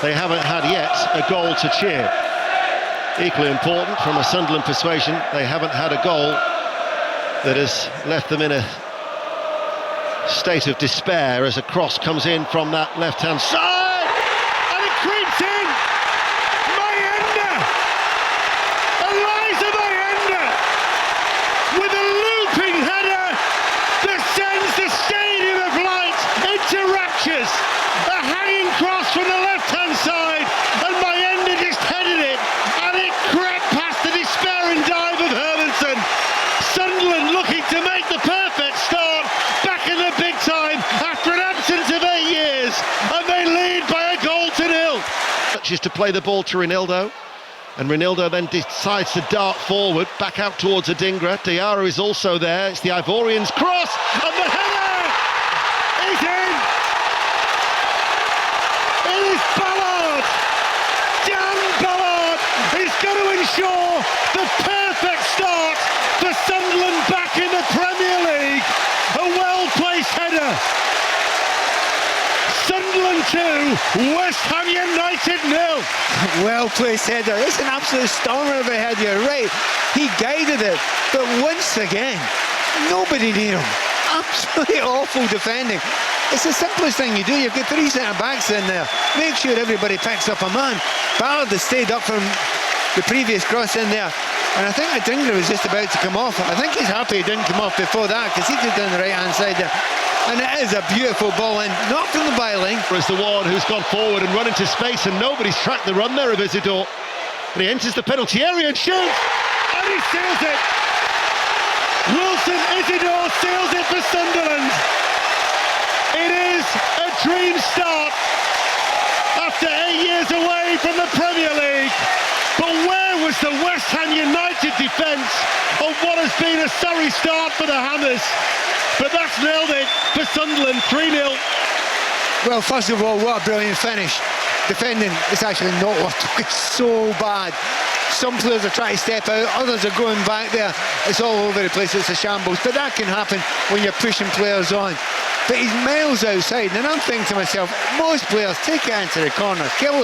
they haven't had yet a goal to cheer. Equally important from a Sunderland persuasion, they haven't had a goal that has left them in a state of despair as a cross comes in from that left-hand side, and it creeps in. Mayenda, Eliza Mayenda, with a looping header that sends the Stadium of Light into raptures. A hanging cross from the left-hand side, and Mayenda just headed it, and it crept past the despairing dive of Hermansen. Sunderland looking to make the perfect start, back in the big time after an absence of 8 years, and they lead by a goal to nil. Touches to play the ball to Ronaldo, and Ronaldo then decides to dart forward, back out towards Adingra. Diarra is also there. It's the Ivorians' cross, and the header is in. It is Ballard. Dan Ballard is going to ensure the perfect start for Sunderland back in the Premier League. A well-placed header. Sunderland 2, West Ham United 0. Well-placed header. It's an absolute stormer of a header, you're right. He guided it, but once again, nobody near him. Absolutely awful defending. It's the simplest thing you do. You've got 3 centre-backs in there. Make sure everybody picks up a man. Ballard has stayed up from the previous cross in there, and I think Adingra was just about to come off. I think he's happy he didn't come off before that, because he could have done the right-hand side there. And it is a beautiful ball in, not from the byline. Is the one who's gone forward and run into space, and nobody's tracked the run there of Isidore. And he enters the penalty area and shoots, and he seals it. Wilson Isidore seals it for Sunderland. It is a dream start after 8 years away from the Premier League. But where was the West Ham United defence of what has been a sorry start for the Hammers? But that's nailed it for Sunderland, 3-0. Well, first of all, what a brilliant finish. Defending is actually not what it's so bad. Some players are trying to step out, others are going back there. It's all over the place, it's a shambles. But that can happen when you're pushing players on. But he's miles outside, and I'm thinking to myself, most players take it into the corner, kill the